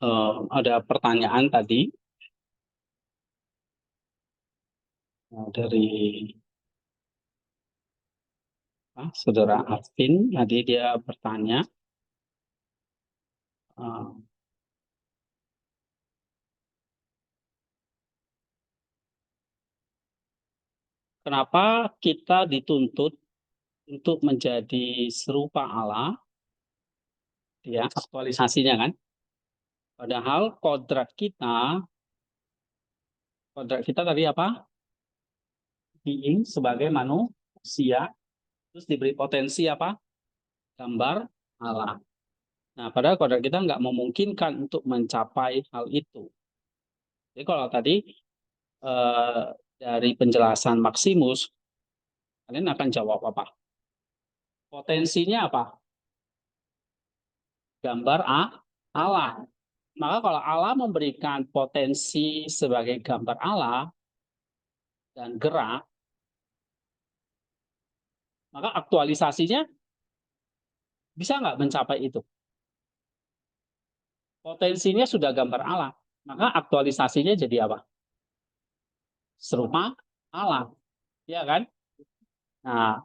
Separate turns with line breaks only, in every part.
ada pertanyaan tadi dari saudara Alvin. Tadi dia bertanya, eh, kenapa kita dituntut untuk menjadi serupa Allah, ya aktualisasinya kan? Padahal kodrat kita tadi apa? Being sebagai manusia, terus diberi potensi apa? Gambar Allah. Nah, padahal kodrat kita nggak memungkinkan untuk mencapai hal itu. Jadi kalau tadi eh, dari penjelasan Maximus, kalian akan jawab apa? Potensinya apa? Gambar Allah. Maka kalau Allah memberikan potensi sebagai gambar Allah dan gerak, maka aktualisasinya bisa nggak mencapai itu? Potensinya sudah gambar Allah, maka aktualisasinya jadi apa? Serupa Allah, ya kan? Nah,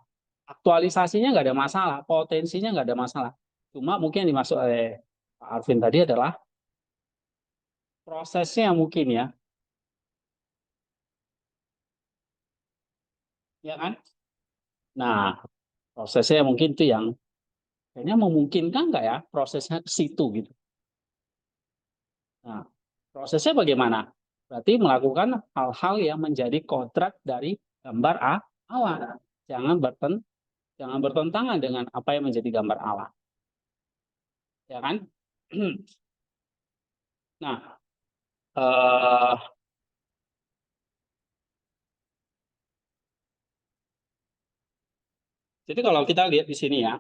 aktualisasinya nggak ada masalah, potensinya nggak ada masalah. Cuma mungkin yang dimaksud oleh Pak Arvin tadi adalah prosesnya mungkin ya kan? Nah, prosesnya mungkin itu yang kayaknya memungkinkan nggak ya prosesnya ke situ gitu. Nah, prosesnya bagaimana? Berarti melakukan hal-hal yang menjadi kodrat dari gambar Allah. Jangan jangan bertentangan dengan apa yang menjadi gambar Allah. Ya kan? Nah, eh, jadi kalau kita lihat di sini ya,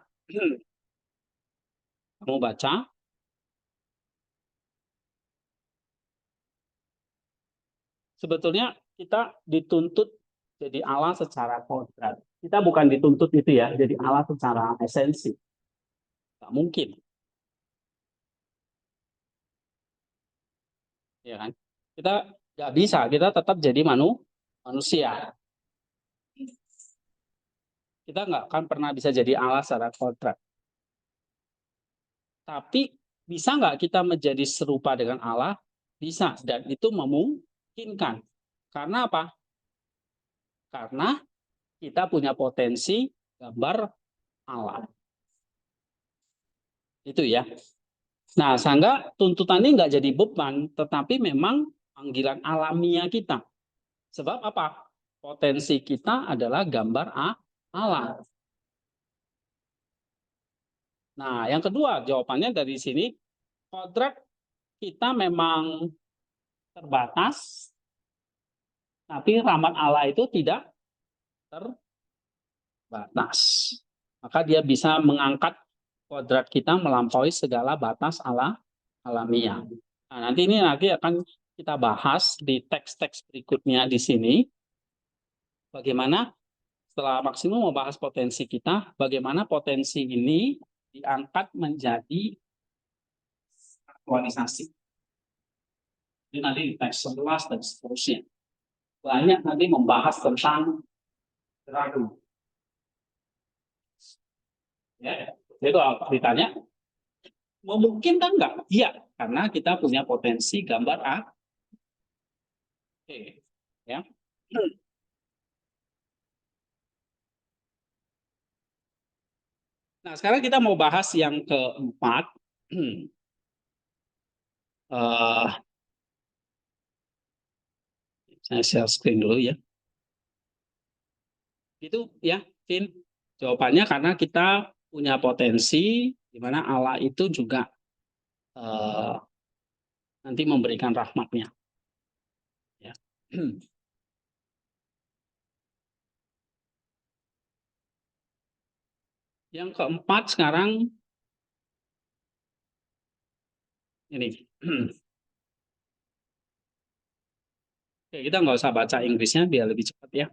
kamu baca, sebetulnya kita dituntut jadi Allah secara kodrat. Kita bukan dituntut itu ya, jadi Allah secara esensi. Nggak mungkin, ya kan? Kita nggak bisa, kita tetap jadi manusia. Kita nggak akan pernah bisa jadi Allah secara kodrat. Tapi bisa nggak kita menjadi serupa dengan Allah? Bisa, dan itu memungkinkan. Karena apa? Karena kita punya potensi gambar Allah. Itu ya. Nah, sehingga tuntutannya nggak jadi beban, tetapi memang panggilan alamiah kita. Sebab apa? Potensi kita adalah gambar Allah. Nah, yang kedua, jawabannya dari sini, kodrat kita memang terbatas, tapi rahmat Allah itu tidak terbatas. Maka dia bisa mengangkat kodrat kita melampaui segala batas alamiah. Nah, nanti akan kita bahas di teks-teks berikutnya di sini. Bagaimana setelah maksimum membahas potensi kita, bagaimana potensi ini diangkat menjadi aktualisasi. Jadi nanti di teks 11 dan seterusnya. Banyak nanti membahas tentang ragu. Ya, jadi kalau ditanya, memungkinkan nggak? Iya, karena kita punya potensi gambar A. Oke, ya. Nah, sekarang kita mau bahas yang keempat. uh, saya share screen dulu ya. Itu ya, Vin. Jawabannya karena kita punya potensi di mana Allah itu juga uh, nanti memberikan rahmatnya. Ya. Yang keempat sekarang ini. Oke, kita nggak usah baca Inggrisnya biar lebih cepat ya.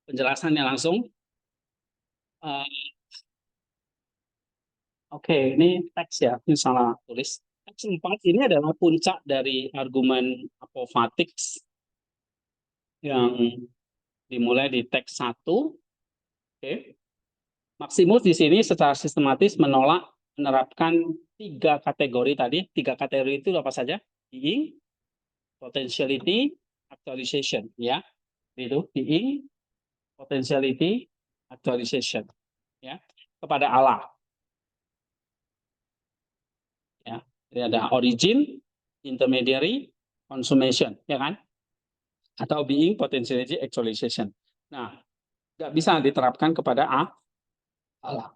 Penjelasannya langsung. Uh, Oke, ini teks ya, ini salah tulis. Teks 4 ini adalah puncak dari argumen apophatics yang dimulai di teks 1. Oke. Maximus di sini secara sistematis menerapkan 3 kategori tadi. 3 kategori itu apa saja? Being, potentiality, actualization. Ya, itu being, potentiality, actualization. Ya, kepada Allah. Ya, jadi ada origin, intermediary, consummation, ya kan? Atau being, potentiality, actualization. Nah, nggak bisa diterapkan kepada Allah.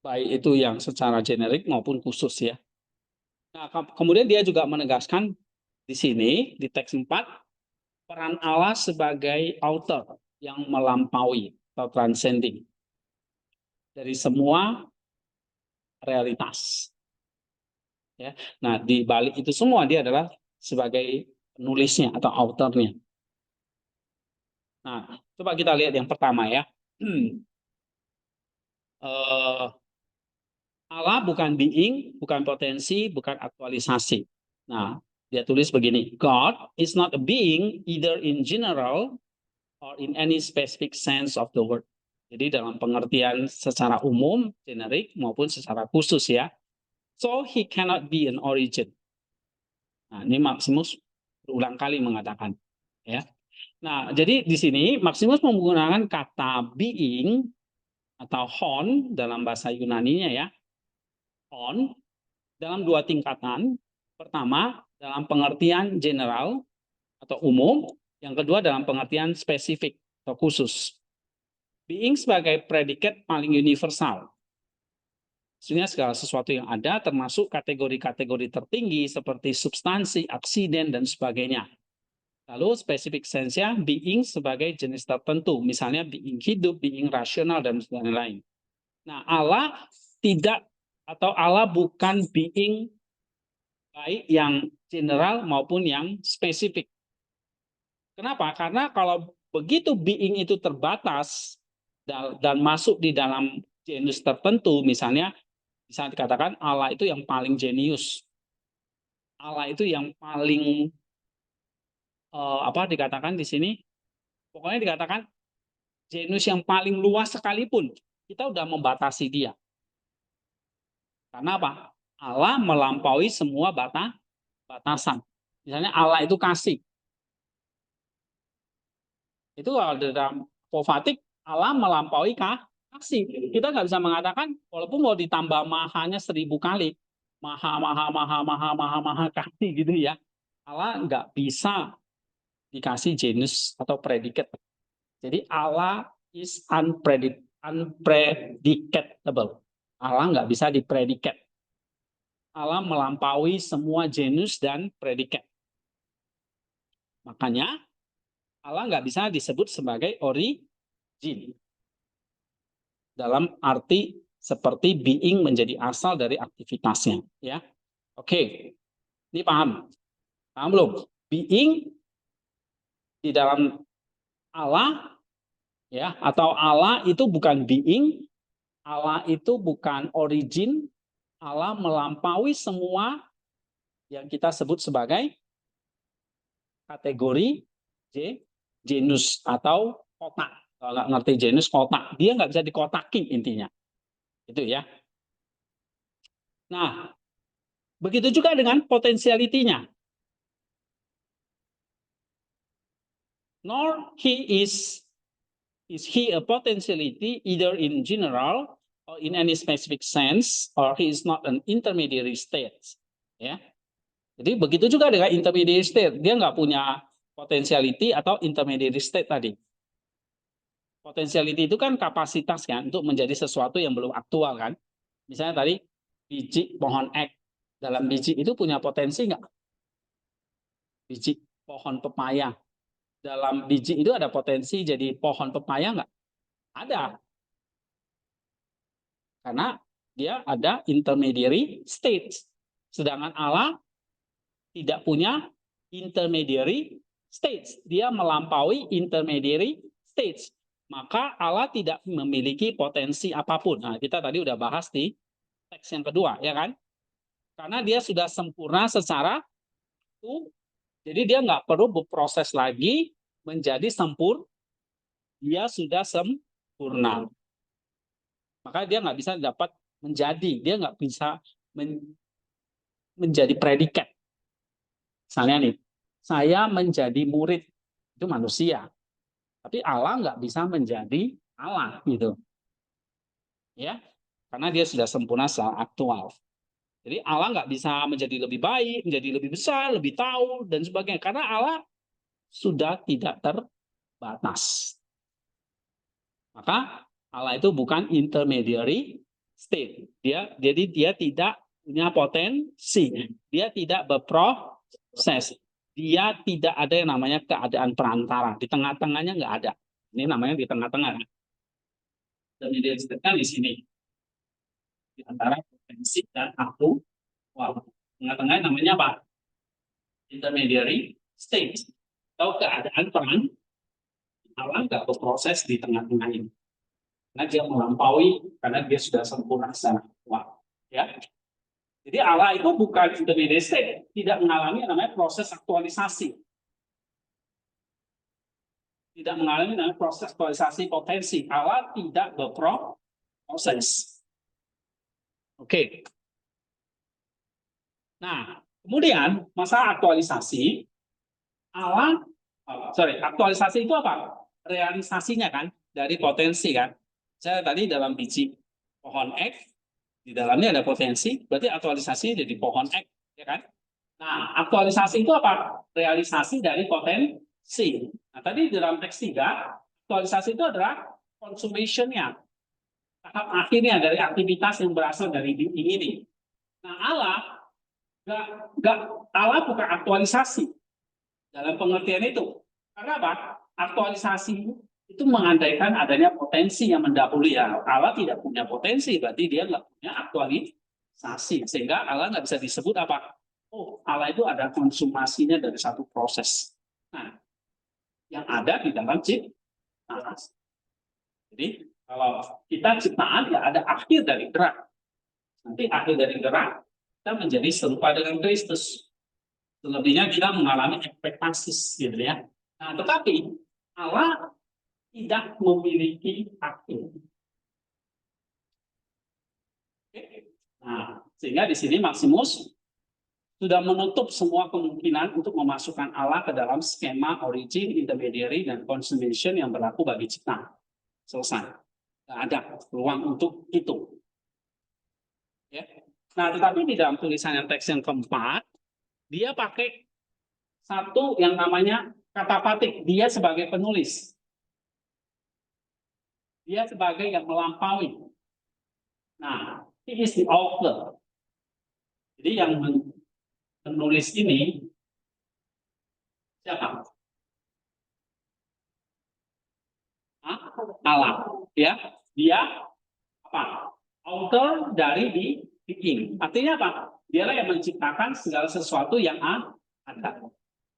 Baik itu yang secara generik maupun khusus ya. Nah, kemudian dia juga menegaskan di sini, di teks 4, peran Allah sebagai author yang melampaui atau transcending dari semua realitas. Ya. Nah, di balik itu semua dia adalah sebagai penulisnya atau autornya. Nah, coba kita lihat yang pertama ya. Allah bukan being, bukan potensi, bukan aktualisasi. Nah, dia tulis begini, God is not a being either in general or in any specific sense of the word. Jadi dalam pengertian secara umum, generik maupun secara khusus ya. So he cannot be an origin. Nah, ini Maximus berulang kali mengatakan ya. Nah, jadi di sini Maximus menggunakan kata being atau hon dalam bahasa Yunaninya ya. On dalam 2 tingkatan. Pertama, dalam pengertian general atau umum. Yang kedua, dalam pengertian spesifik atau khusus. Being sebagai predikat paling universal. Maksudnya segala sesuatu yang ada termasuk kategori-kategori tertinggi seperti substansi, aksiden, dan sebagainya. Lalu spesifik sense-nya being sebagai jenis tertentu. Misalnya being hidup, being rasional, dan lain-lain. Nah, Allah tidak atau Allah bukan being baik yang general maupun yang spesifik. Kenapa? Karena kalau begitu being itu terbatas dan masuk di dalam genus tertentu, misalnya bisa dikatakan Allah itu yang paling jenius, Allah itu yang paling apa dikatakan di sini, pokoknya dikatakan genus yang paling luas sekalipun kita udah membatasi dia. Karena apa? Allah melampaui semua batasan. Misalnya Allah itu kasih. Itu kalau dalam apofatik Allah melampaui kasih. Kita nggak bisa mengatakan walaupun mau ditambah mahanya 1000 kali, maha kasih gitu ya. Allah nggak bisa dikasih genus atau predikat. Jadi Allah is unpredictable. Allah nggak bisa dipredikat. Allah melampaui semua genus dan predikat. Makanya Allah nggak bisa disebut sebagai origin. Dalam arti seperti being menjadi asal dari aktivitasnya. Ya, oke. Ini paham? Paham belum? Being di dalam Allah, ya, atau Allah itu bukan being, Allah itu bukan origin, Allah melampaui semua yang kita sebut sebagai kategori genus atau kotak. Kalau nggak ngerti genus, kotak. Dia nggak bisa dikotakin intinya. Itu ya. Nah, begitu juga dengan potensialitinya. Nor is he a potentiality either in general or in any specific sense, or he is not an intermediary state. Ya. Jadi begitu juga dengan intermediary state, dia nggak punya potentiality atau intermediary state tadi. Potentiality itu kan kapasitas kan untuk menjadi sesuatu yang belum aktual kan. Misalnya tadi biji pohon ek, dalam biji itu punya potensi nggak? Biji pohon pepaya, dalam biji itu ada potensi jadi pohon pepaya nggak? Ada. Karena dia ada intermediary stage. Sedangkan Allah tidak punya intermediary stage. Dia melampaui intermediary stage. Maka Allah tidak memiliki potensi apapun. Nah, kita tadi udah bahas di teks yang kedua, ya kan? Karena dia sudah sempurna secara itu, jadi dia nggak perlu berproses lagi menjadi sempurna. Dia sudah sempurna. Maka dia nggak bisa dapat menjadi, dia nggak bisa menjadi predikat. Misalnya nih, saya menjadi murid, itu manusia. Tapi Allah nggak bisa menjadi Allah gitu. Ya, karena dia sudah sempurna secara aktual. Jadi Allah nggak bisa menjadi lebih baik, menjadi lebih besar, lebih tahu dan sebagainya. Karena Allah sudah tidak terbatas. Maka Allah itu bukan intermediary state. Jadi dia tidak punya potensi. Dia tidak berproses. Dia tidak ada yang namanya keadaan perantara. Di tengah-tengahnya nggak ada. Ini namanya di tengah-tengah. Intermediary state kan di sini. Di antara potensi dan aktual. Tengah-tengah namanya apa? Intermediary state. Atau keadaan peran. Allah nggak berproses di tengah-tengah ini. Karena dia melampaui, karena dia sudah sempurna secara kuat. Ya. Jadi Allah itu bukan intermediate state, tidak mengalami yang namanya proses aktualisasi. Tidak mengalami namanya proses aktualisasi potensi. Allah tidak berproses. Oke. Nah, kemudian masalah aktualisasi, aktualisasi itu apa? Realisasinya kan dari potensi kan. Saya tadi dalam biji pohon X, di dalamnya ada potensi, berarti aktualisasi jadi pohon X, ya kan? Nah, aktualisasi itu apa? Realisasi dari potensi. Nah, tadi dalam teks 3, aktualisasi itu adalah consummation-nya. Tahap akhirnya dari aktivitas yang berasal dari ini. Nah, Allah bukan aktualisasi dalam pengertian itu. Karena apa? Aktualisasi itu mengandaikan adanya potensi yang mendahului. Ya, Allah tidak punya potensi, berarti dia nggak punya aktualisasi. Sehingga Allah nggak bisa disebut apa? Oh, Allah itu ada konsumasinya dari satu proses. Nah, yang ada di dalam ciptaan. Jadi, kalau kita ciptaan, ya ada akhir dari gerak. Nanti akhir dari gerak, kita menjadi serupa dengan Kristus. Selebihnya kita mengalami ekspektasi, gitu ya. Nah, tetapi Allah tidak memiliki akhir. Nah, sehingga di sini Maximus sudah menutup semua kemungkinan untuk memasukkan Allah ke dalam skema origin, intermediary, dan consummation yang berlaku bagi ciptaan. Selesai. Tidak ada ruang untuk itu. Ya. Nah, tetapi di dalam tulisan yang teks yang keempat, dia pakai satu yang namanya kata patik. Dia sebagai penulis. Dia sebagai yang melampaui. Nah, he is the author. Jadi yang menulis ini siapa? Allah. Ya, dia apa? Author dari being. Artinya apa? Dialah yang menciptakan segala sesuatu yang ada.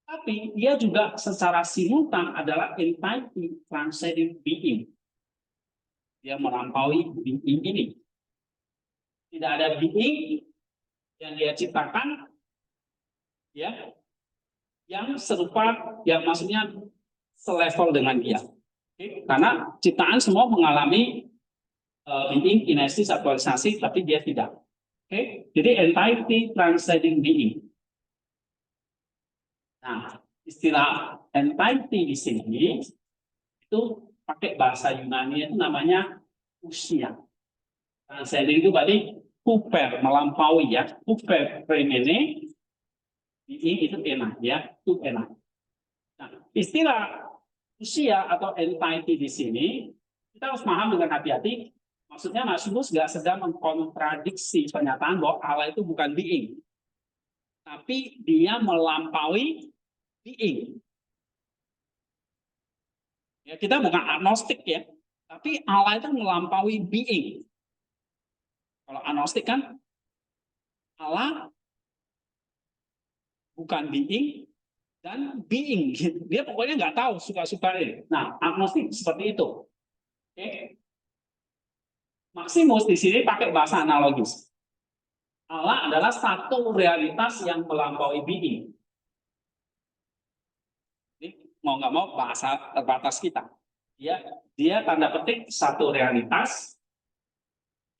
Tapi dia juga secara simultan adalah entity transcending being. Dia melampaui being ini. Tidak ada being yang dia ciptakan, ya, yang serupa, yang maksudnya selevel dengan dia. Oke? Karena ciptaan semua mengalami being, kinesis, aktualisasi, tapi dia tidak. Oke? Jadi entity transcending being. Nah, istilah entity di sini itu pakai bahasa Yunani itu namanya usia. Transcending itu berarti super, melampaui ya. Super premene, being itu enak ya, itu enak. Nah, istilah usia atau entity di sini kita harus paham dengan hati-hati. Maksudnya Maximus nggak sedang mengkontradiksi pernyataan bahwa Allah itu bukan being, tapi dia melampaui being. Ya, kita bukan agnostik ya, tapi Allah itu melampaui being. Kalau agnostik kan Allah bukan being dan being. Dia pokoknya nggak tahu suka-suka ini. Nah, agnostik seperti itu. Oke. Maximus di sini pakai bahasa analogis. Allah adalah satu realitas yang melampaui being. Ini mau nggak mau bahasa terbatas kita. Dia tanda petik satu realitas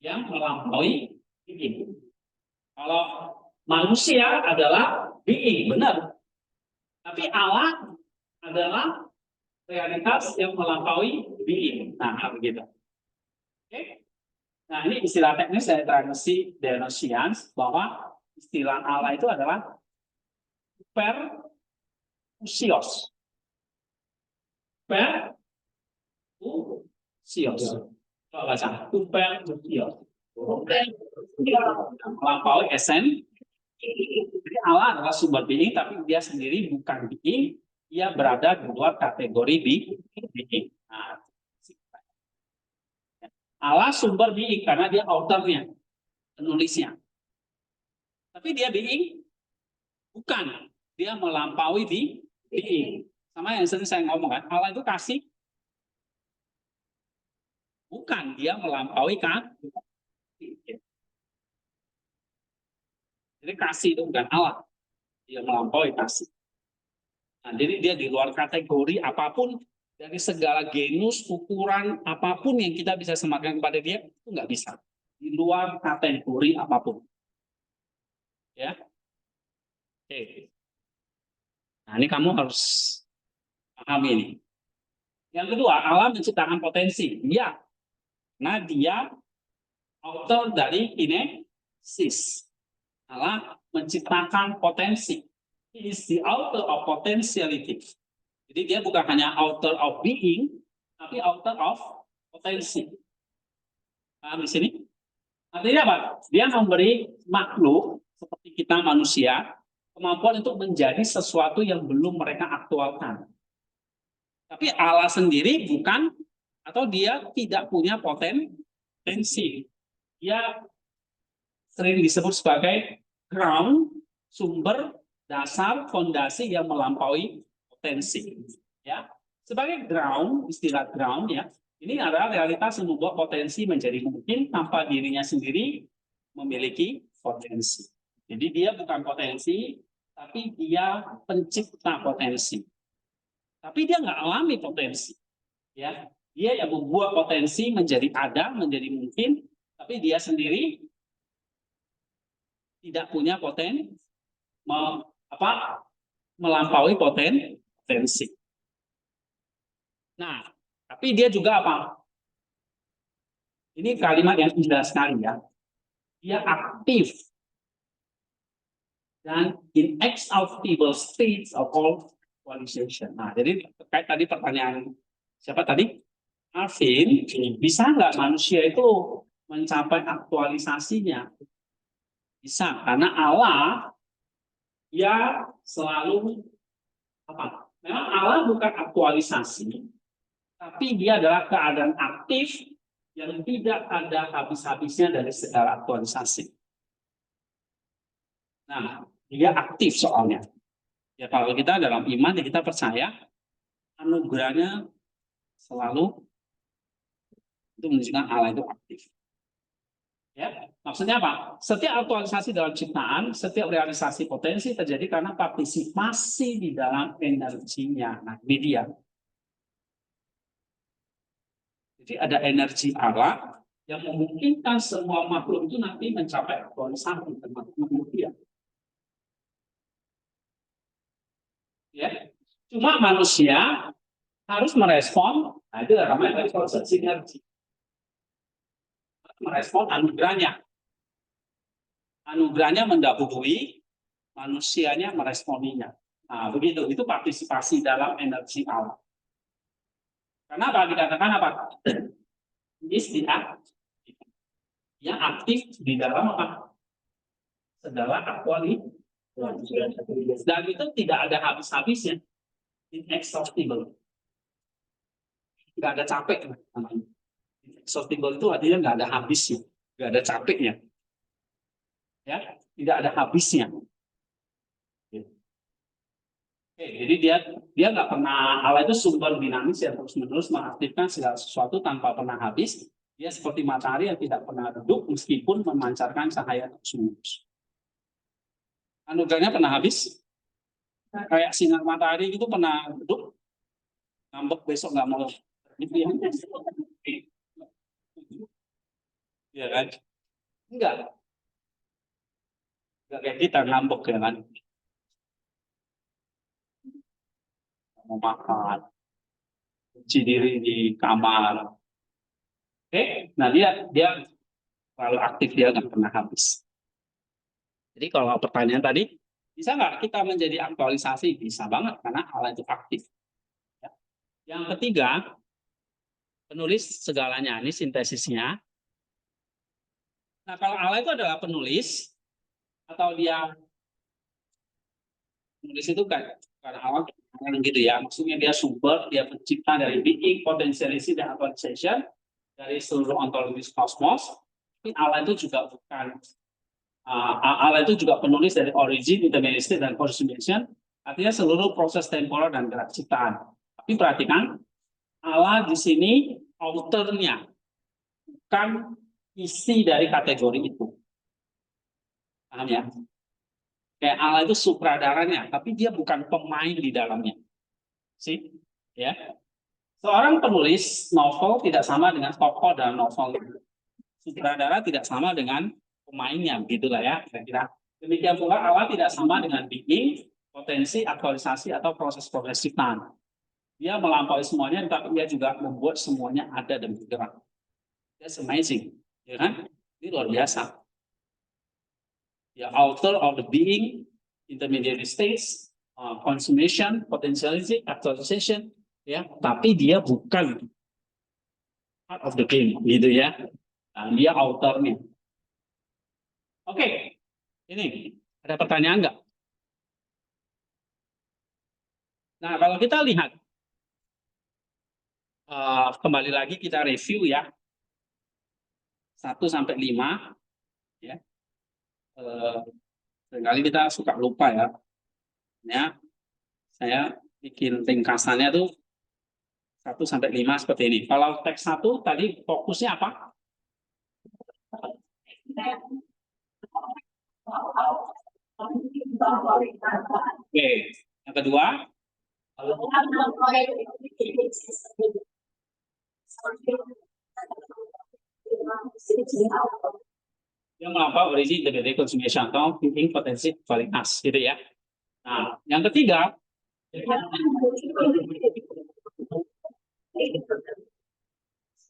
yang melampaui being. Kalau manusia adalah being, benar. Tapi Allah adalah realitas yang melampaui being. Nah, begitu. Oke. Nah, ini istilah teknis dari tradisi Dionysians bahwa istilah Allah itu adalah perousios. Perousios. Coba baca. Perousios. Melampaui esen. Jadi Allah adalah sumber being, tapi dia sendiri bukan being. Dia berada di luar kategori being. Nah, Allah sumber being karena dia authornya, penulisnya. Tapi dia being bukan, dia melampaui being. Sama yang sering saya ngomong kan, Allah itu kasih, bukan dia melampaui kan. Jadi kasih itu bukan Allah, dia melampaui kasih. Nah, jadi dia di luar kategori apapun dari segala genus, ukuran apapun yang kita bisa semakan kepada dia itu nggak bisa. Di luar kategori apapun. Ya, oke. Nah, ini kamu harus pahami ini. Yang kedua, Allah menciptakan potensi. Ya, nah dia author dari kinesis. Allah menciptakan potensi. He is the author of potentiality. Jadi dia bukan hanya author of being, tapi author of potensi. Paham di sini? Artinya apa? Dia memberi makhluk seperti kita manusia kemampuan untuk menjadi sesuatu yang belum mereka aktualkan. Tapi Allah sendiri bukan, atau dia tidak punya potensi. Dia sering disebut sebagai ground, sumber, dasar, fondasi yang melampaui potensi. Ya, sebagai ground, istilah ground ya, ini adalah realitas yang membuat potensi menjadi mungkin tanpa dirinya sendiri memiliki potensi. Jadi dia bukan potensi, tapi dia pencipta potensi. Tapi dia nggak alami potensi. Ya, dia yang membuat potensi menjadi ada, menjadi mungkin, tapi dia sendiri tidak punya melampaui potensi. Nah, tapi dia juga apa? Ini kalimat yang indah sekali ya. Dia aktif dan inexhaustible states of all actualization. Nah, jadi terkait tadi pertanyaan siapa tadi? Alvin, bisa nggak manusia itu mencapai aktualisasinya? Bisa, karena Allah ya selalu apa? Memang Allah bukan aktualisasi, tapi dia adalah keadaan aktif yang tidak ada habis-habisnya dari segala aktualisasi. Nah, dia aktif soalnya. Ya kalau kita dalam iman ya kita percaya anugerahnya selalu itu menunjukkan Allah itu aktif. Ya, maksudnya apa? Setiap aktualisasi dalam ciptaan, setiap realisasi potensi terjadi karena partisipasi di dalam energinya. Nah, ini dia. Jadi ada energi Allah yang memungkinkan semua makhluk itu nanti mencapai aktualisasi termasuk manusia. Ya, cuma manusia harus merespon. Nah, itu namanya proses sinergi. Merespon anugerahnya. Anugerahnya mendahului, manusianya meresponinya. Nah, begitu. Itu partisipasi dalam energi Allah. Kenapa dikatakan apa? Istilah yang aktif di dalam apa? Segala aktualitas. Dan itu tidak ada habis-habisnya. Inexhaustible. Nggak ada capek. Inexhaustible itu artinya nggak ada habisnya. Nggak ada capeknya. Ya, tidak ada habisnya. Oke, jadi dia nggak pernah, Allah itu sumber dinamis yang terus-menerus mengaktifkan segala sesuatu tanpa pernah habis. Dia seperti matahari yang tidak pernah redup meskipun memancarkan cahaya terus-menerus. Anugerahnya pernah habis? Kayak sinar matahari itu pernah redup, ngambek besok nggak mau. Ya kan? Enggak kayak kita ngambek ya kan? Mau makan, cuci diri di kamar. Oke, nah dia terlalu aktif, dia nggak pernah habis. Jadi kalau pertanyaan tadi, bisa nggak kita menjadi aktualisasi? Bisa banget, karena Allah itu aktif. Ya. Yang ketiga, penulis segalanya, ini sintesisnya. Nah, kalau Allah itu adalah penulis, atau dia penulis itu kan Allah gitu ya, maksudnya dia sumber, dia pencipta dari being, potentiality, dan actualization dari seluruh ontologis kosmos. Tapi Allah itu juga bukan Allah itu juga penulis dari origin, intermediate, dan consummation, artinya seluruh proses temporal dan gerak ciptaan. Tapi perhatikan, Allah di sini authornya, bukan isi dari kategori itu. Paham ya? Kayak Allah itu sutradaranya, tapi dia bukan pemain di dalamnya. Sih, ya. Seorang penulis novel tidak sama dengan tokoh dalam novel. Sutradara tidak sama dengan pemainnya, gitulah ya, kira-kira. Demikian pula Allah tidak sama dengan being, potensi, aktualisasi, atau proses-proses ciptaan. Dia melampaui semuanya, tapi dia juga membuat semuanya ada dan bergerak. That's amazing, ya kan? Ini luar biasa. Ya, author of the being, intermediate states, consummation, potentiality, actualization, ya. Tapi dia bukan part of the game, gitu ya. Nah, dia authornya. Oke, ini ada pertanyaan nggak? Nah, kalau kita lihat, kembali lagi kita review ya, 1 sampai 5, ya. Seringkali kita suka lupa ya. Ya, saya bikin ringkasannya tuh 1 sampai 5 seperti ini. Kalau teks 1 tadi fokusnya apa? Oke, yang kedua, yang melampaui origin dari consummation atau thinking potensi kualitas, gitu ya. Nah, yang ketiga,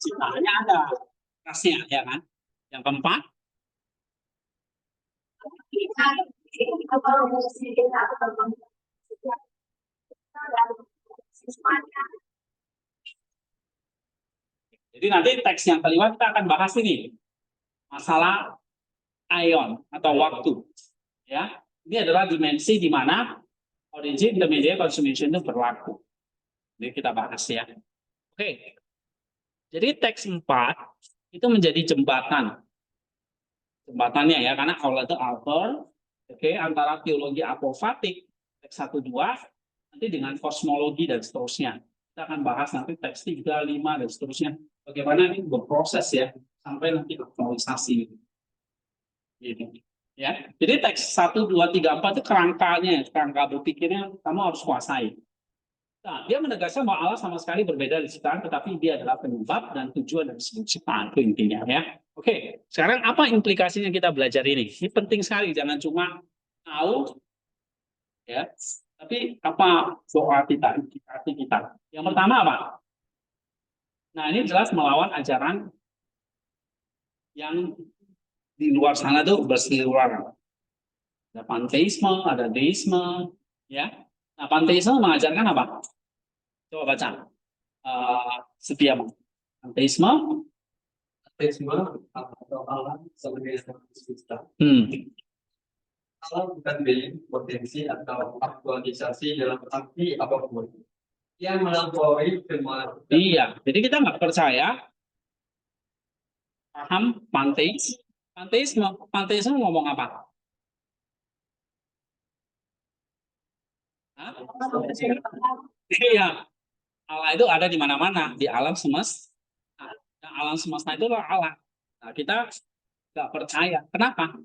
ciptaannya ada kasnya, ya kan? Yang keempat, jadi nanti teks yang kelima kita akan bahas ini masalah ion atau waktu, ya. Ini adalah dimensi di mana origin, intermediate, consummation itu berlaku. Jadi kita bahas ya. Oke. Jadi teks 4 itu menjadi jembatan. Jembatannya ya, karena Allah itu author, oke, antara teologi apofatik teks 1 2 nanti dengan kosmologi dan seterusnya. Kita akan bahas nanti teks 3 5 dan seterusnya. Bagaimana ini berproses ya sampai nanti aktualisasi. Gitu. Ya. Jadi teks 1 2 3 4 itu kerangkanya, kerangka berpikirnya kamu harus kuasai. Nah, dia menegaskan bahwa Allah sama sekali berbeda dari ciptaan, tetapi dia adalah penyebab dan tujuan dari ciptaan, itu intinya ya. Oke, sekarang apa implikasinya kita belajar ini? Ini penting sekali, jangan cuma tahu, ya, tapi apa doa kita, implikasi kita. Yang pertama apa? Nah, ini jelas melawan ajaran yang di luar sana tuh berseliweran. Ada panteisme, ada deisme, ya. Nah, panteisme mengajarkan apa? Coba baca. Setiap panteisme.
Ateisme atau Allah sebagai semesta. Allah bukan being, potensi atau aktualisasi dalam arti apapun yang melampaui kemampuan.
Iya, jadi kita nggak percaya paham panteis. Panteisme ngomong apa? Hah? Iya, Allah itu ada di mana-mana di alam semesta. Nah, alam semesta itu adalah Allah. Nah, kita nggak percaya. Kenapa?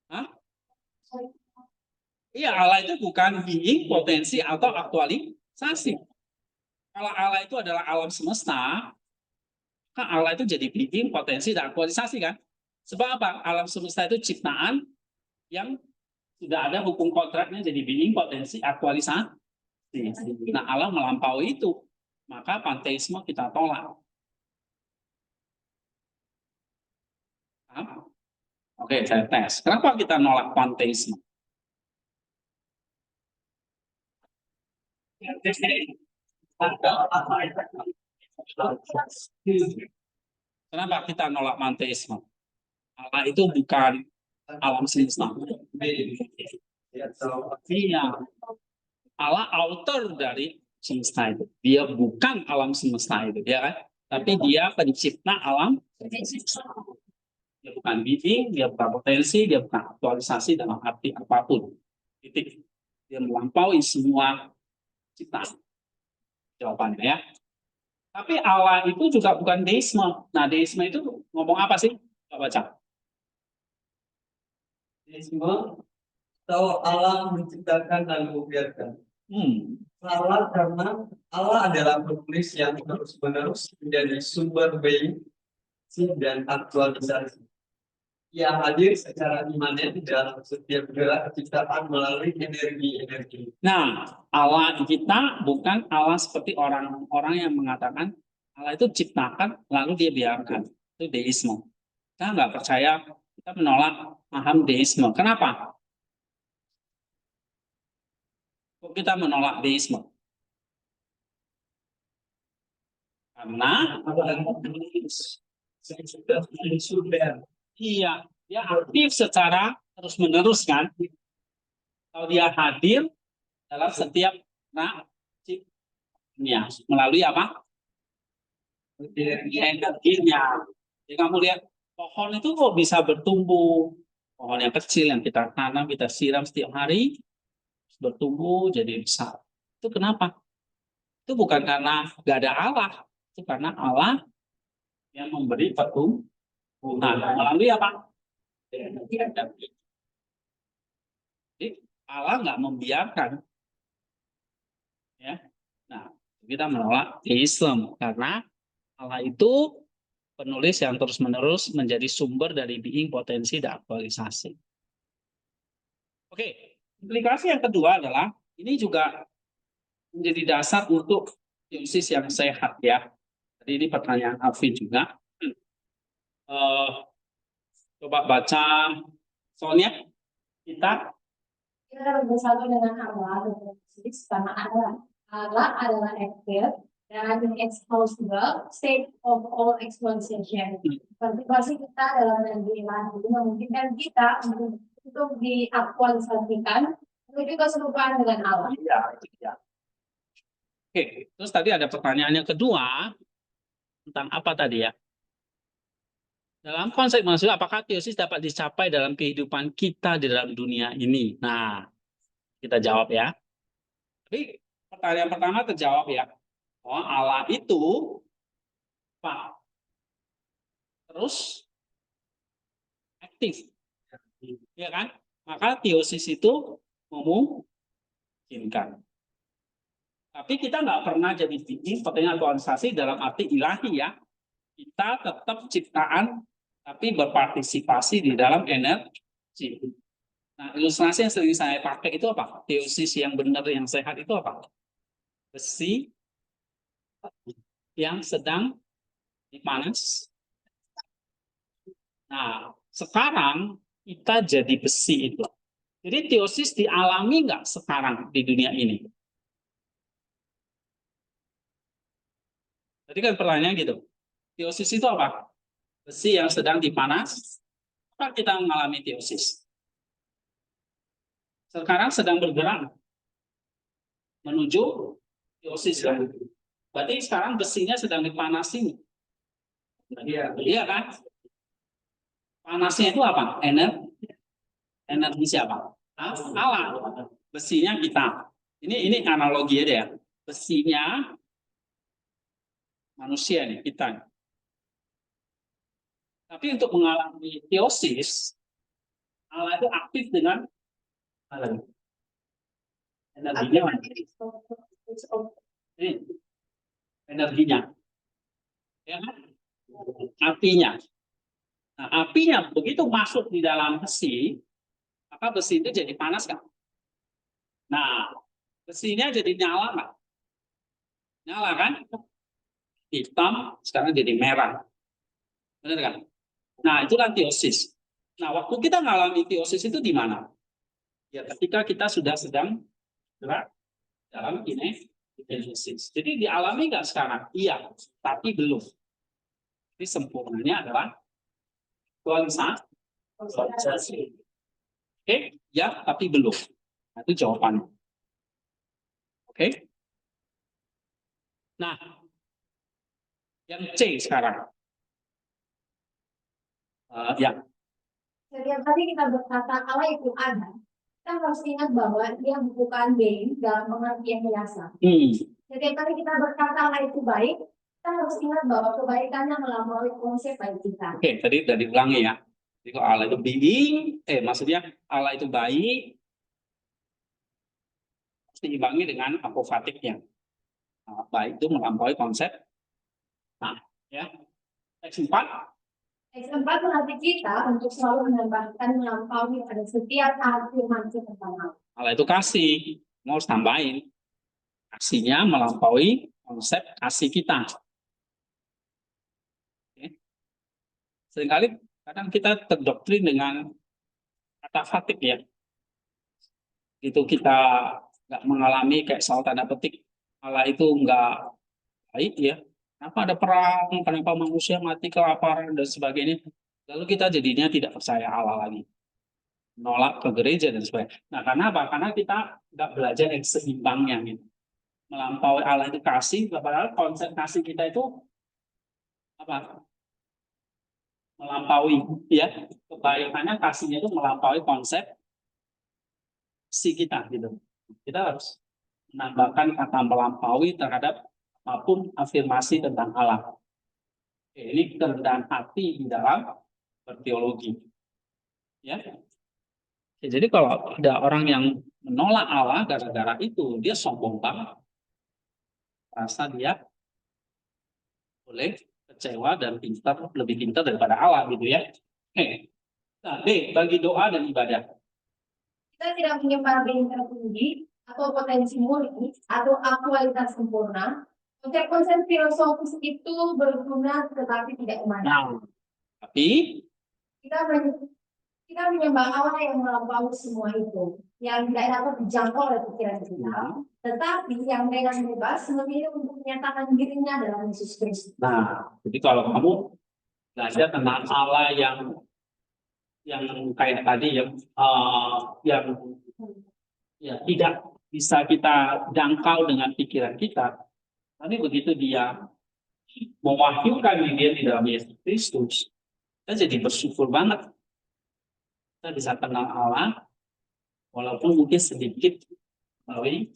Hah? Iya, Allah itu bukan being, potensi, atau aktualisasi. Kalau Allah itu adalah alam semesta, maka Allah itu jadi being, potensi, dan aktualisasi kan? Sebab apa? Alam semesta itu ciptaan yang sudah ada hukum kontraknya jadi being, potensi, aktualisasi. Nah, Allah melampaui itu. Maka panteisme kita tolak. Paham? Oke, saya tes. Kenapa kita nolak panteisme? Kenapa kita nolak panteisme? Allah itu bukan alam semesta. Iya, Allah author dari semesta itu. Dia bukan alam semesta itu, ya kan? Tapi dia pencipta alam semesta. Dia bukan being, dia bukan potensi, dia bukan aktualisasi dalam arti apapun. Titik. Dia melampaui semua ciptaan. Jawabannya ya. Tapi Allah itu juga bukan deisme. Nah, deisme itu ngomong apa sih? Coba baca.
Deisme atau Allah menciptakan dan membiarkan. Salah karena Allah adalah penulis yang terus-menerus menjadi sumber being dan aktualisasi. Ia hadir secara imanen dalam setiap gerak ciptaan melalui energi-energi.
Nah, Allah kita bukan Allah seperti orang-orang yang mengatakan Allah itu ciptakan lalu dia biarkan. Itu deisme. Kita nggak percaya, kita menolak paham deisme. Kenapa? Kok kita menolak deisme? Karena iya, dia aktif secara terus-menerus kan. Kalau dia hadir dalam setiap ciptanya melalui apa? Energinya. Jadi kamu lihat pohon itu kok bisa bertumbuh. Pohon yang kecil yang kita tanam, kita siram setiap hari, bertumbuh jadi besar. Itu kenapa? Itu bukan karena nggak ada Allah, itu karena Allah yang memberi pertumbuhan melalui apa? Jadi Allah nggak membiarkan, ya. Nah, kita menolak Islam karena Allah itu penulis yang terus-menerus menjadi sumber dari being, potensi, dan aktualisasi. Oke, implikasi yang kedua adalah ini juga menjadi dasar untuk teosis yang sehat ya. Jadi ini pertanyaan Alvin juga. Coba baca soalnya kita
bersatu dengan Allah karena Allah adalah aktif dan inexhaustible state of all exposition. Partisipasi kita dalam energi ilahi memungkinkan kita untuk diaktualisasikan menuju keserupaan dengan Allah.
Iya, iya. Oke, terus tadi ada pertanyaan yang kedua tentang apa tadi ya? Dalam konsep manusia, apakah teosis dapat dicapai dalam kehidupan kita di dalam dunia ini? Nah, kita jawab ya. Tapi pertanyaan pertama terjawab ya. Oh, Allah itu Pak, terus aktif, ya kan? Maka teosis itu memungkinkan. Tapi kita nggak pernah jadi being, potensi aktualisasi dalam arti ilahi ya. Kita tetap ciptaan, tapi berpartisipasi di dalam energi. Nah, ilustrasi yang sering saya pakai itu apa? Teosis yang benar, yang sehat itu apa? Besi yang sedang dipanas. Nah, sekarang kita jadi besi itu. Jadi teosis dialami nggak sekarang di dunia ini? Jadi kan pertanyaan gitu. Teosis itu apa? Besi yang sedang dipanas. Apa kita mengalami teosis? Sekarang sedang bergerak menuju teosis kan? Berarti sekarang besinya sedang dipanasi. Iya kan? Panasnya itu apa? Energi siapa? Allah. Besinya kita. Ini analogi aja ya. besinya manusia nih, kita. Tapi untuk mengalami teosis, Allah itu aktif dengan energinya. Ini, energinya. Ya kan? Apinya. Nah, apinya begitu masuk di dalam besi, maka besi itu jadi panas kan? Nah, besinya jadi nyala nggak? Nyala kan? Hitam, sekarang jadi merah. Benar kan? Nah, itulah teosis. Nah, waktu kita ngalami teosis itu di mana? Ya, ketika kita sudah sedang gerak dalam kinesis. Jadi dialami nggak sekarang? Iya, tapi belum. Jadi sempurnanya adalah konsentrasi. Oke, ya, tapi belum. Nah, itu jawabannya. Oke. Nah, yang C sekarang. Ya.
Setiap kali kita berkata Allah itu ada, kita harus ingat bahwa dia bukan being dalam pengertian biasa. Setiap kali kita berkata Allah itu baik, kita harus ingat bahwa kebaikannya melampaui konsep baik kita.
Oke, tadi ulangi ya. Jadi kalau Allah itu being, maksudnya Allah itu baik, diimbangi dengan apofatiknya. Nah, baik itu melampaui konsep. Nah, ya. X4.
X4 melatih kita untuk selalu menambahkan melampaui pada setiap afirmasi tentang Allah.
Allah itu kasih, mau harus tambahin. Kasihnya melampaui konsep kasih kita. Oke. Seringkali kadang kita terdoktrin dengan kata fatik ya. Itu kita nggak mengalami kayak soal tanda petik Allah itu nggak baik ya. Kenapa ada perang? Kenapa manusia mati kelaparan dan sebagainya? Lalu kita jadinya tidak percaya Allah lagi, menolak ke gereja dan sebagainya. Nah, karena apa? Karena kita nggak belajar yang seimbangnya gitu. Melampaui Allah itu kasih, padahal konsep kasih kita itu apa? Melampaui, ya. Kebaikannya kasihnya itu melampaui konsep si kita gitu. Kita harus menambahkan kata melampaui terhadap apapun afirmasi tentang Allah. Oke, ini kerendahan hati di dalam berteologi. Ya. Oke, jadi kalau ada orang yang menolak Allah gara-gara itu, dia sombong banget. Rasa dia boleh kecewa dan pintar, lebih pintar daripada Allah gitu ya. Oke. Nah, D, bagi doa dan ibadah.
Kita tidak menyembah being tertinggi atau potensi murni atau aktualitas sempurna. Konsep-konsep filosofis itu berguna tetapi tidak memadai.
Nah, tapi
kita menyembah Allah yang melampaui semua itu, yang tidak dapat dijangkau oleh pikiran kita, tetapi yang dengan bebas memilih untuk menyatakan dirinya dalam Yesus Kristus.
Nah, jadi kalau kamu belajar tentang Allah yang kayak tadi yang ya tidak bisa kita jangkau dengan pikiran kita, tapi begitu dia mewahyukan diri di dalam Yesus Kristus, kita jadi bersyukur banget. Kita bisa kenal Allah, walaupun mungkin sedikit melalui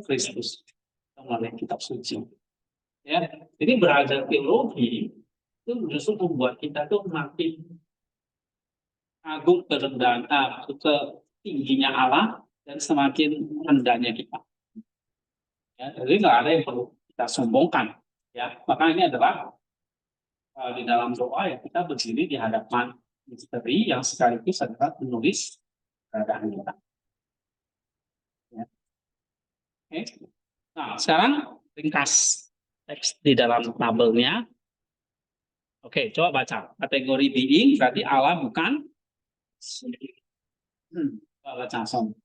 Kristus, melalui kitab suci. Ya, jadi belajar teologi itu justru membuat kita tuh makin agung kerendahan, ke tingginya Allah dan semakin rendahnya kita. Ya, jadi nggak ada yang perlu kita sombongkan. Ya, maka ini adalah di dalam doa ya kita berdiri di hadapan misteri yang sekaligus adalah penulis keadaan kita. Ya. Oke. Nah, sekarang ringkas teks di dalam tabelnya. Oke, coba baca. Kategori being berarti Allah bukan. Baca langsung.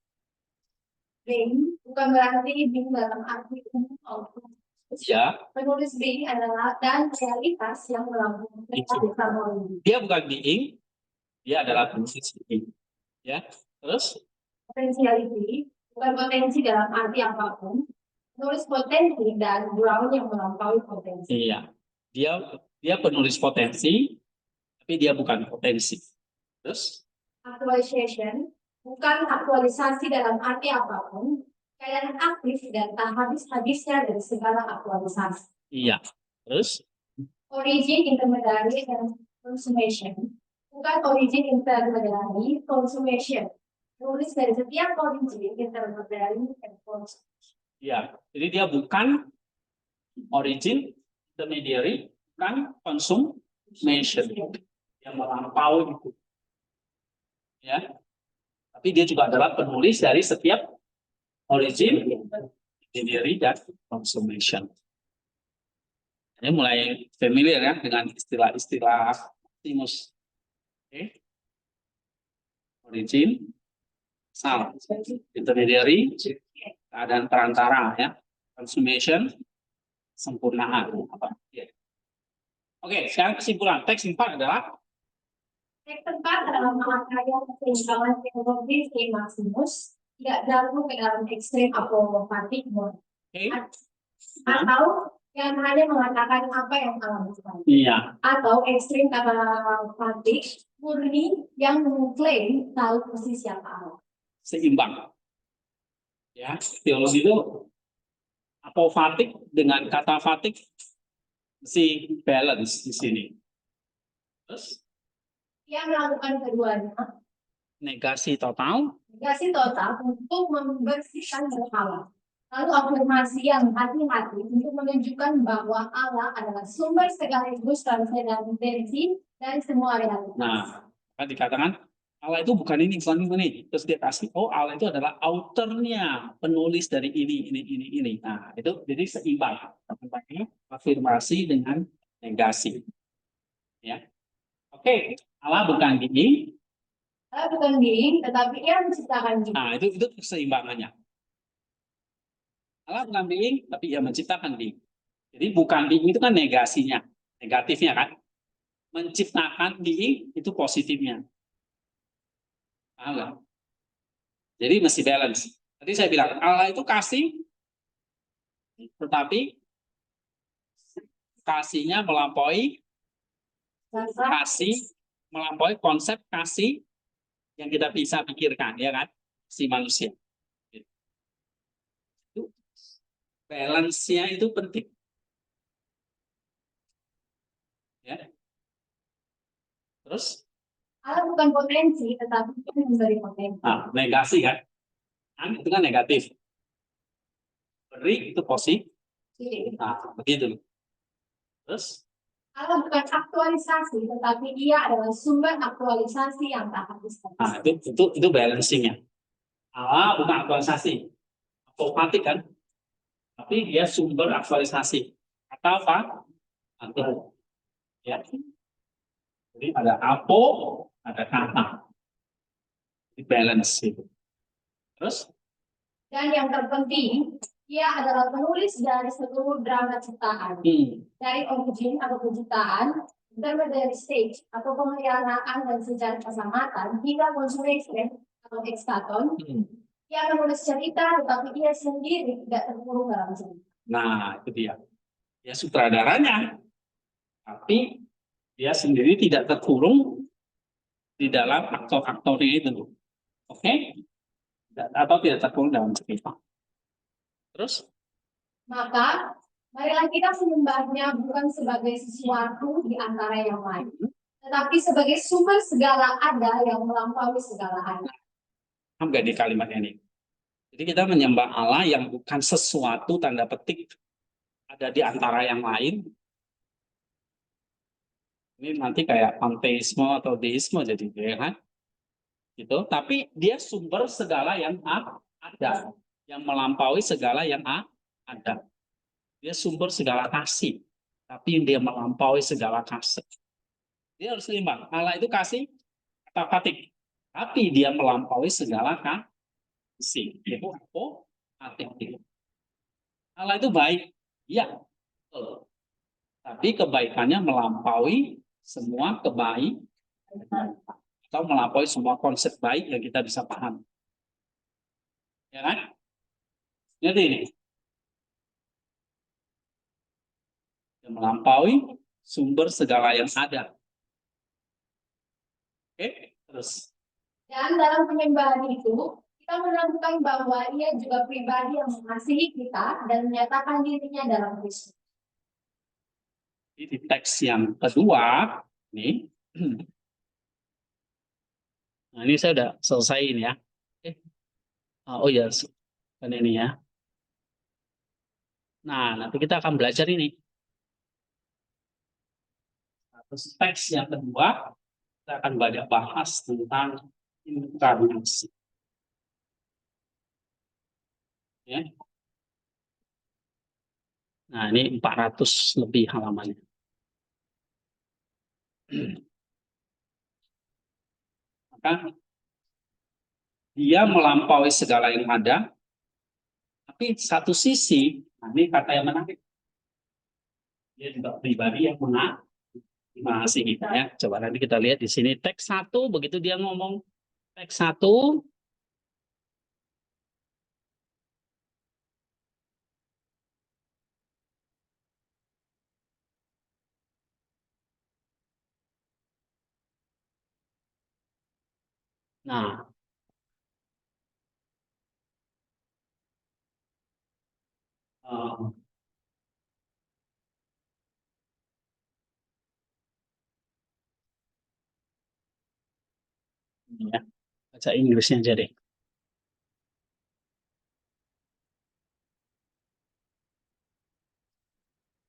Being bukan berarti being dalam arti umum atau
Ya.
penulis being adalah dan realitas yang melambung harmoni.
Dia bukan being, dia adalah penulis being. Ya. Terus
Potensiality bukan potensi dalam arti apapun. Penulis potensi dan ground yang melampaui potensi.
Iya. Dia penulis potensi, tapi dia bukan potensi. Terus
Actualization bukan aktualisasi dalam arti apapun, Keadaan aktif dan tak habis-habisnya dari segala aktualisasi.
Iya. Terus?
Origin, intermediary, dan consummation. Bukan origin, intermediary, consummation. Nulis dari setiap origin, intermediary, dan consummation.
Iya. Jadi dia bukan origin, intermediary, bukan consummation yang melampaui itu. Ya. Tapi dia juga adalah penulis dari setiap origin, intermediary, dan consummation. Ini mulai familiar ya dengan istilah-istilah Timus. Oke. Origin, asal, intermediary, keadaan perantara ya, consummation, sempurnaan. Oke, sekarang kesimpulan. Teks 4 adalah
Teks 4 adalah mahakarya keseimbangan teknologi K. Maximus, tidak jatuh ke dalam ekstrim apofatik mode. Atau yang hanya mengatakan apa yang Allah lakukan.
Iya.
Atau ekstrim apofatik murni yang mengklaim tahu persis siapa Allah.
Seimbang. Ya, teologi itu apofatik dengan kata fatik si balance di sini. Terus
Yang melakukan keduanya,
negasi total
untuk membersihkan berhala. Lalu afirmasi yang hati-hati untuk menunjukkan bahwa Allah adalah sumber segala transcendensi dari semua realitas.
Nah, kan dikatakan Allah itu bukan ini. Terus dia kasih, oh Allah itu adalah authornya, penulis dari ini. Nah, itu jadi seimbang. Afirmasi dengan negasi. Ya. Oke, Allah bukan being.
Allah bukan being, tetapi Ia menciptakan being.
Nah, itu keseimbangannya. Allah bukan being, tapi Ia menciptakan being. Jadi bukan being itu kan negasinya, negatifnya kan. Menciptakan being itu positifnya. Paham nggak? Jadi mesti balance. Tadi saya bilang Allah itu kasih, tetapi kasihnya melampaui konsep kasih yang kita bisa pikirkan, ya kan? Si manusia. Itu balance-nya itu penting. Ya. Terus?
Allah bukan potensi, tetapi Ia memberi potensi.
Nah, negasi kan? Itu kan negatif. Beri itu positif. Nah, begitu. Terus?
Allah bukan aktualisasi, tetapi Ia adalah sumber aktualisasi yang tak habis.
Nah, itu balancing-nya. Allah bukan aktualisasi, apofatik kan? Tapi dia sumber aktualisasi. Atau apa? Atau ya. Jadi ada apo, ada kata. Di balance itu. Terus?
Dan yang terpenting, Ia adalah penulis dari seluruh drama ciptaan. Dari origin atau penciptaan, dari stage atau pemeliharaan dan sejarah keselamatan, hingga consummation atau ekstaton. Ia menulis cerita, tetapi Ia sendiri tidak terkurung dalam cerita.
Nah, itu dia. Ya sutradaranya. Tapi dia sendiri tidak terkurung di dalam aktor-aktornya itu. Oke? Atau tidak terkurung dalam cerita. Terus?
Maka, marilah kita menyembahnya bukan sebagai sesuatu di antara yang lain, tetapi sebagai sumber segala ada yang melampaui segala ada.
Enggak di kalimat ini. Jadi kita menyembah Allah yang bukan sesuatu tanda petik ada di antara yang lain. Ini nanti kayak panteisme atau deisme jadi, ya kan? Gitu. Tapi dia sumber segala yang ada, yang melampaui segala yang ada. Dia sumber segala kasih, tapi dia melampaui segala kasih. Dia harus seimbang. Allah itu kasih atau katik, tapi dia melampaui segala kasih. Itu apofatik. Allah itu baik, ya. Tapi kebaikannya melampaui semua kebaikan atau melampaui semua konsep baik yang kita bisa paham. Ya kan? Jadi ini. Yang melampaui sumber segala yang ada. Oke, terus.
Dan dalam penyembahan itu, kita menemukan bahwa ia juga pribadi yang mengasihi kita dan menyatakan dirinya dalam Kristus.
Di teks yang kedua, nih, nah ini saya udah selesaiin ya. Oh ya, kan ini ya. Nah, nanti kita akan belajar ini. Terus teks yang kedua, kita akan banyak bahas tentang inkarnasi. Ya. Nah, ini 400 lebih halamannya. Maka dia melampaui segala yang ada, tapi satu sisi, nah ini kata yang menarik, dia juga pribadi yang mengasihi kita ya. Coba nanti kita lihat di sini teks 1, begitu dia ngomong teks 1, nah ini ya, baca Inggrisnya aja deh.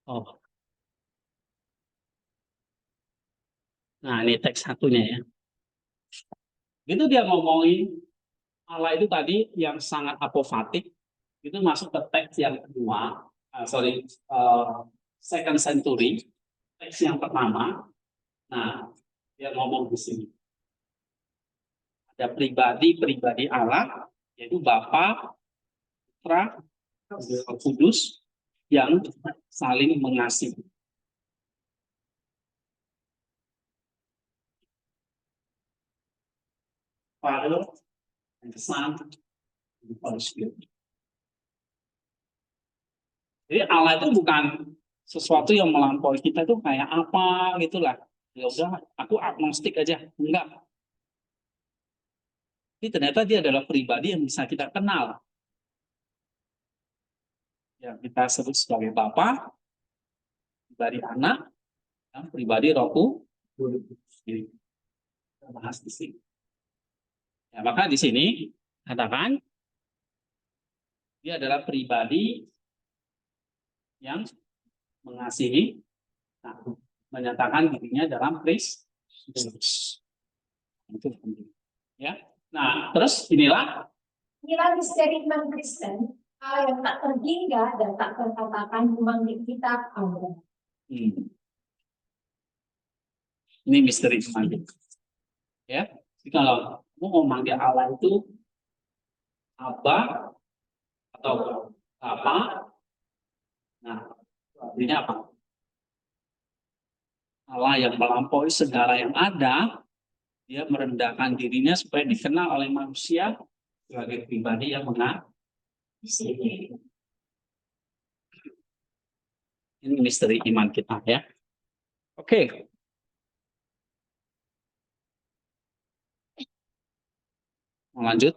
Oh, nah ini teks 1-nya ya. Itu dia ngomongin Allah itu tadi yang sangat apofatik, itu masuk ke teks yang kedua, second century, teks yang pertama. Nah, dia ngomong di sini. Ada pribadi Allah, yaitu Bapa, Putra, Roh Kudus yang saling mengasihi. Father and the Son and the Holy Spirit. Jadi Allah itu bukan sesuatu yang melampaui kita tuh kayak apa gitulah. Ya udah, aku agnostik aja. Enggak. Ini ternyata dia adalah pribadi yang bisa kita kenal. Yang kita sebut sebagai Bapa, pribadi Anak, dan pribadi Roh Kudus. Kita bahas di sini. Ya, maka di sini katakan dia adalah pribadi yang mengasihi, nah, menyatakan dirinya dalam Kristus. Itu penting. Ya. Nah, terus inilah
misteri iman Kristen, hal yang tak terhingga dan tak terkatakan memang di kitab Allah.
Ini misteri iman. Ya. Jadi kalau kamu mau manggil Allah itu Abba atau Bapa, nah, artinya apa? Allah yang melampaui segala yang ada, dia merendahkan dirinya supaya dikenal oleh manusia sebagai pribadi yang mengasihi. Ini misteri iman kita ya. Oke. Mau lanjut?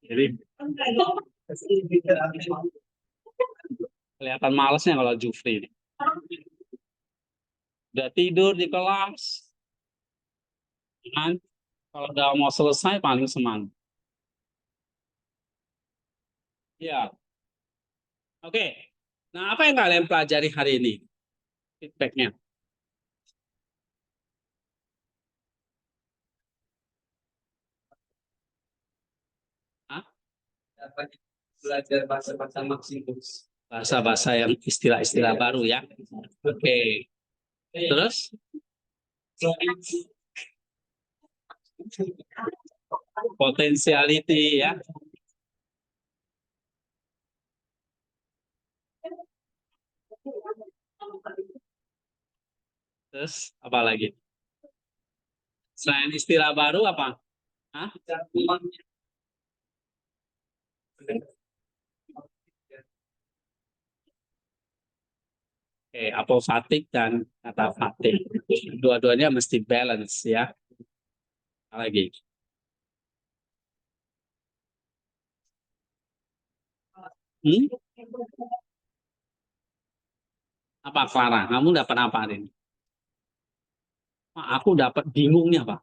Jadi kelihatan malesnya kalau Jufri. Udah tidur di kelas. Kan? Kalau udah mau selesai paling semangat. Ya. Oke. Nah, apa yang kalian pelajari hari ini? Feedbacknya.
Dapat belajar bahasa-bahasa Maximus.
Bahasa-bahasa yang istilah-istilah baru ya. Oke. Terus? Potentiality ya. Terus apa lagi? Selain istilah baru apa? Hah? Apofatik dan katafatik. Dua-duanya mesti balance ya. Apa lagi? Hmm? Apa Clara? Kamu dapat apa hari ini? Aku dapat bingungnya Pak.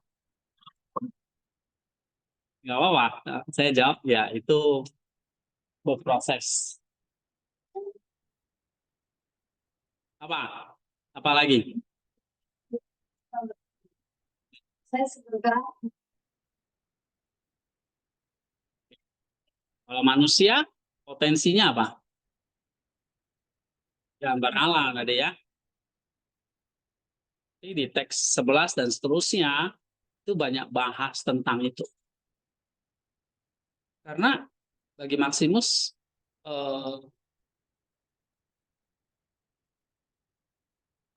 Nggak apa-apa. Saya jawab ya itu berproses. Apa? Apa lagi?
Saya sebenarnya
Kalau manusia potensinya apa? Gambar Allah tadi ya. Jadi di teks 11 dan seterusnya itu banyak bahas tentang itu. Karena bagi Maximus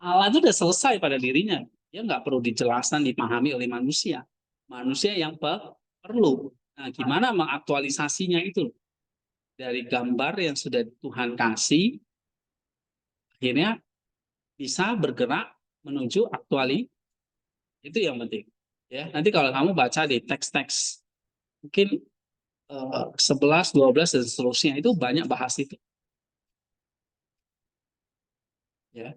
Allah itu sudah selesai pada dirinya. Dia nggak perlu dijelaskan, dipahami oleh manusia. Manusia yang perlu. Nah, gimana mengaktualisasinya itu? Dari gambar yang sudah Tuhan kasih, akhirnya bisa bergerak menuju aktuali. Itu yang penting. Ya, nanti kalau kamu baca di teks-teks, mungkin 11, 12, dan seterusnya, itu banyak bahas itu. Ya,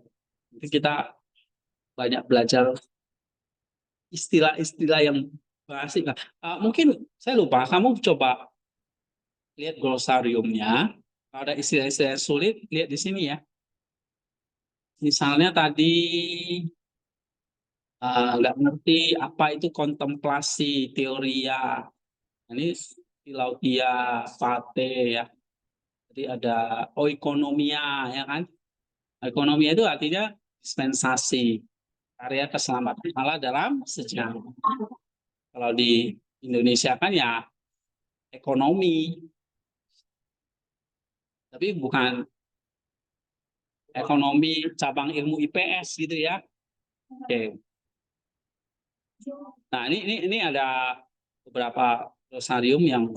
nanti kita banyak belajar istilah-istilah yang asing. Mungkin saya lupa, kamu coba lihat glosariumnya. Kalau ada istilah-istilah yang sulit, lihat di sini ya. Misalnya tadi nggak ngerti apa itu kontemplasi, teoria. Ini filautia, fate ya. Jadi ada oikonomia ya kan. Oikonomia itu artinya dispensasi, karya keselamatan Allah dalam sejarah. Kalau di Indonesia kan ya ekonomi, tapi bukan ekonomi cabang ilmu IPS gitu ya. Oke. Nah, ini ada beberapa glosarium yang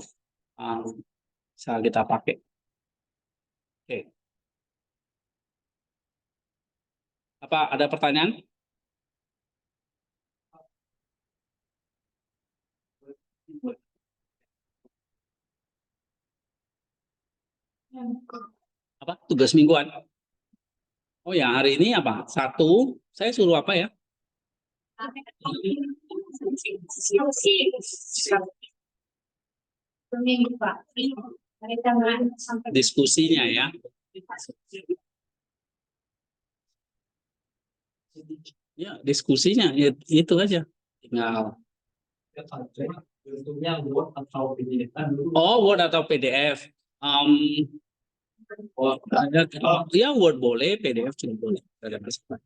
bisa kita pakai. Oke. Apa ada pertanyaan? Apa tugas mingguan? Oh ya, hari ini apa? Satu, saya suruh apa ya?
seminggu Pak. Dari tanggal sampai
Diskusinya ya. Ya, diskusinya ya, itu aja. Tinggal
Bentuknya Word atau PDF kan dulu.
oh, Word atau PDF. Ya Word boleh, PDF juga boleh. Nggak ada masalah.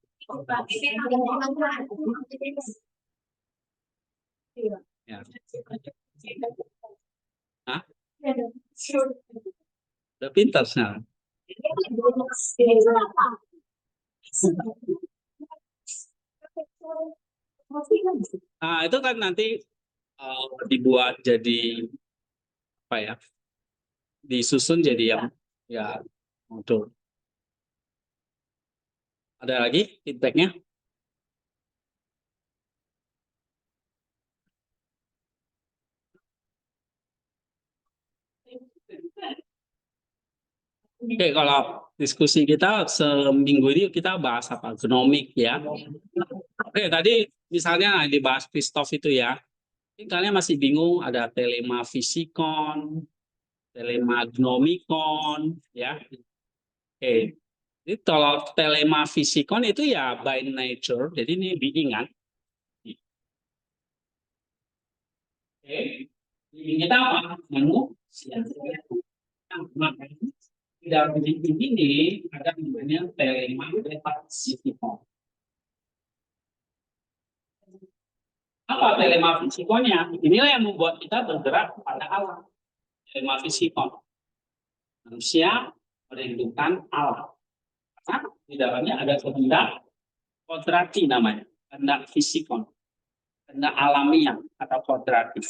Ya. Hah? Udah pintar sekarang. Nah, itu kan nanti dibuat jadi apa ya? Disusun jadi yang ya modul. Ada lagi feedbacknya? Oke, kalau diskusi kita seminggu ini kita bahas apa? Genomik ya. Oke, tadi misalnya dibahas Christoph itu ya. Mungkin kalian masih bingung ada telema fisikon, telema gnomikon ya. Oke. Jadi kalau telema fisikon itu ya by nature, jadi ini diingat. Oke. Kita apa? Manusia. Di dalam ini ada namanya telema fisikon. Apa telema fisikonnya? Inilah yang membuat kita bergerak kepada Allah. Telema fisikon. Manusia merindukan Allah. Karena di dalamnya ada kehendak kodrati namanya. Kehendak fisikon. Kehendak alamiah atau kodrati.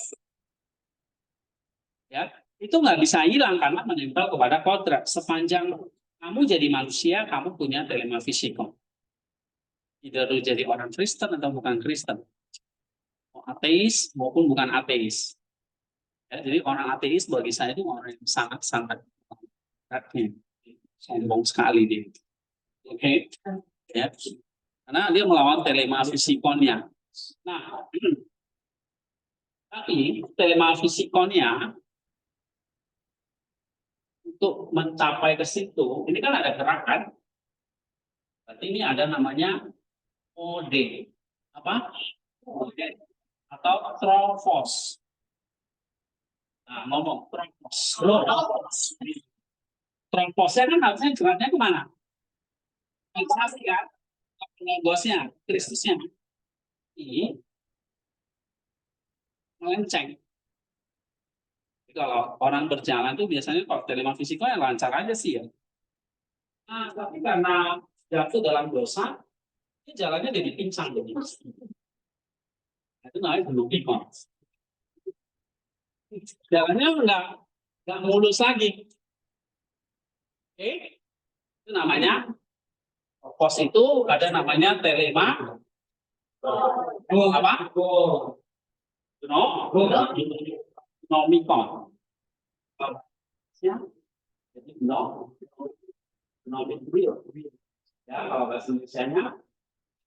Ya, itu nggak bisa hilang karena menempel kepada kodrat. Sepanjang kamu jadi manusia, kamu punya telema fisikon. Tidak harus jadi orang Kristen atau bukan Kristen. Mau ateis maupun bukan ateis. Ya, jadi orang ateis bagi saya itu orang yang sangat-sangat sombong sekali dia. Oke, ya, karena dia melawan telema fisikonnya. Nah, tapi telema fisikonnya untuk mencapai ke situ, ini kan ada gerakan. Berarti ini ada namanya mode. Apa? Mode. Atau tropos. Nah, ngomong tropos. Troposnya kan harusnya geraknya kemana? Organisasi kan? Bosnya, Kristusnya. Ini melenceng. Jadi kalau orang berjalan tuh biasanya kalau telema fisiknya lancar aja sih ya. Nah, tapi karena jatuh dalam dosa, ini jalannya jadi pincang jadi. Nah, itu namanya belum pikon. Jalannya nggak mulus lagi. Oke, itu namanya pos itu ada namanya telema apa? Nomikon. Ya, jadi nomik ya kalau bahasa Indonesia-nya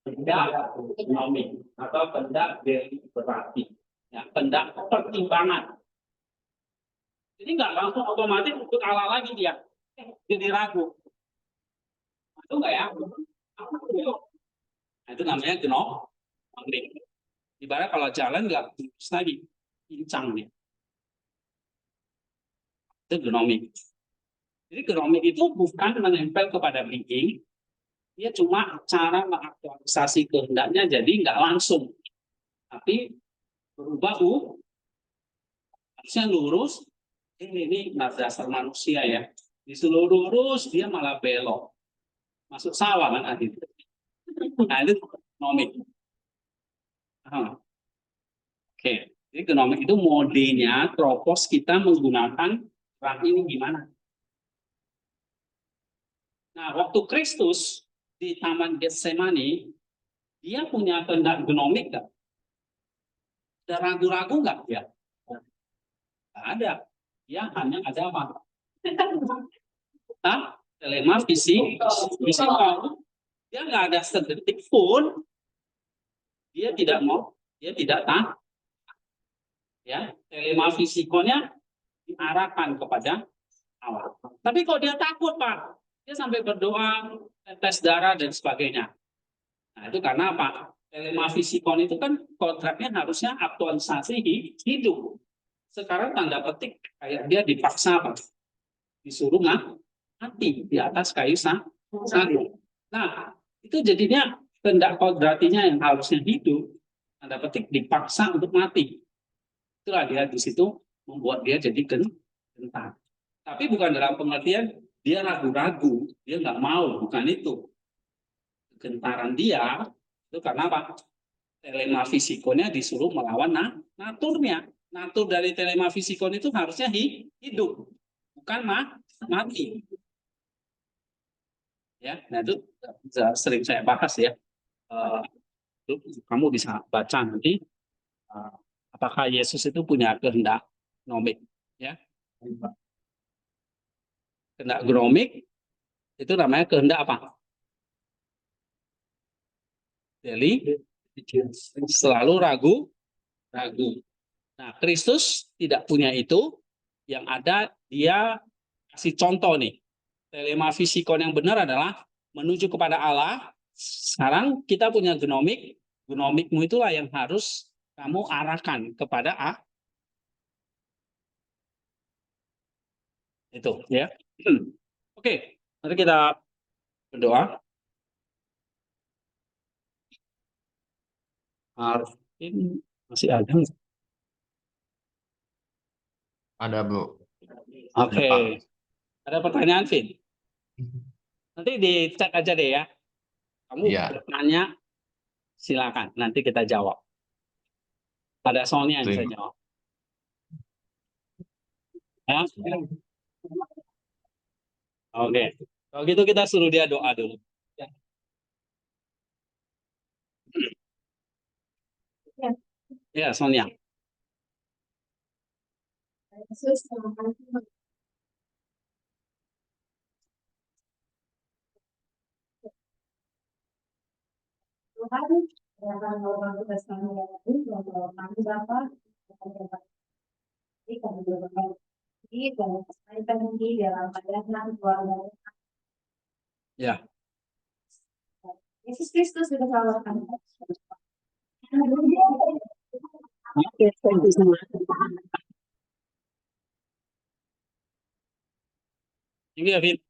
pendak nomik atau pendak deliberati. Ya, pendak pertimbangan. Jadi nggak langsung otomatis ikut Allah lagi dia. Jadi ragu. Itu enggak ya? Nah, itu namanya gnomik. Ibarat kalau jalan nggak lurus lagi, pincang nih. Itu gnomik. Jadi gnomik itu bukan menempel kepada being, dia cuma cara mengaktualisasi kehendaknya jadi nggak langsung, tapi berubah harusnya lurus. Ini dasar manusia ya. Disuruh lurus dia malah belok, masuk sawah kan akhirnya. Nah itu gnomik. Oke, jadi gnomik itu modenya tropos kita menggunakan terang ini gimana? Nah, waktu Kristus di Taman Getsemani, dia punya kehendak gnomik nggak? Ada ragu-ragu nggak ya? Nggak ada. Dia hanya ada apa? Telema fisikal. Dia nggak ada sedetik pun dia tidak mau, dia tidak tahu. Ya, telema fisikolnya diarahkan kepada Allah. Tapi kok dia takut, Pak? Dia sampai berdoa, tes darah dan sebagainya. Nah, itu karena apa? Telema fisikon itu kan kontraknya harusnya aktualisasi hidup. Sekarang tanda petik kayak dia dipaksa apa? Disuruh mati di atas kayu salib. Nah, itu jadinya kehendak kodratinya yang harusnya hidup, tanda petik dipaksa untuk mati. Itulah dia di situ membuat dia jadi gentar. Tapi bukan dalam pengertian dia ragu-ragu, dia nggak mau, bukan itu. Gentaran dia itu karena apa? Telema fisikonya disuruh melawan naturnya. Natur dari telema fisikon itu harusnya hidup, bukan mati. Ya, nah itu sering saya bahas ya. Kamu bisa baca nanti apakah Yesus itu punya kehendak gnomik, ya. Kehendak gnomik itu namanya kehendak apa? Jadi selalu ragu. Nah, Kristus tidak punya itu. Yang ada dia kasih contoh nih. Telema fisikon yang benar adalah menuju kepada Allah. Sekarang kita punya gnomik. Gnomikmu itulah yang harus kamu arahkan kepada itu, ya. Oke, nanti kita berdoa. Arvin masih ada?
Ada, Bro.
Oke. Ada pertanyaan, Vin? Nanti di chat aja deh ya. Kamu bertanya, silakan. Nanti kita jawab. Ada soalnya yang bisa jawab. Ya? Oke. Kalau gitu kita suruh dia doa dulu. Ya.
Ya.
Ya, Sonia.
Yesus, Tuhan, dalam orang tugas kami yang ini, bahwa kami Bapa, kami berdoa di dalam kesehatan di dalam pelayanan keluarga
Ya.
Yesus Kristus sudah selalu kami.
Oke, thank you so much. Thank you, David.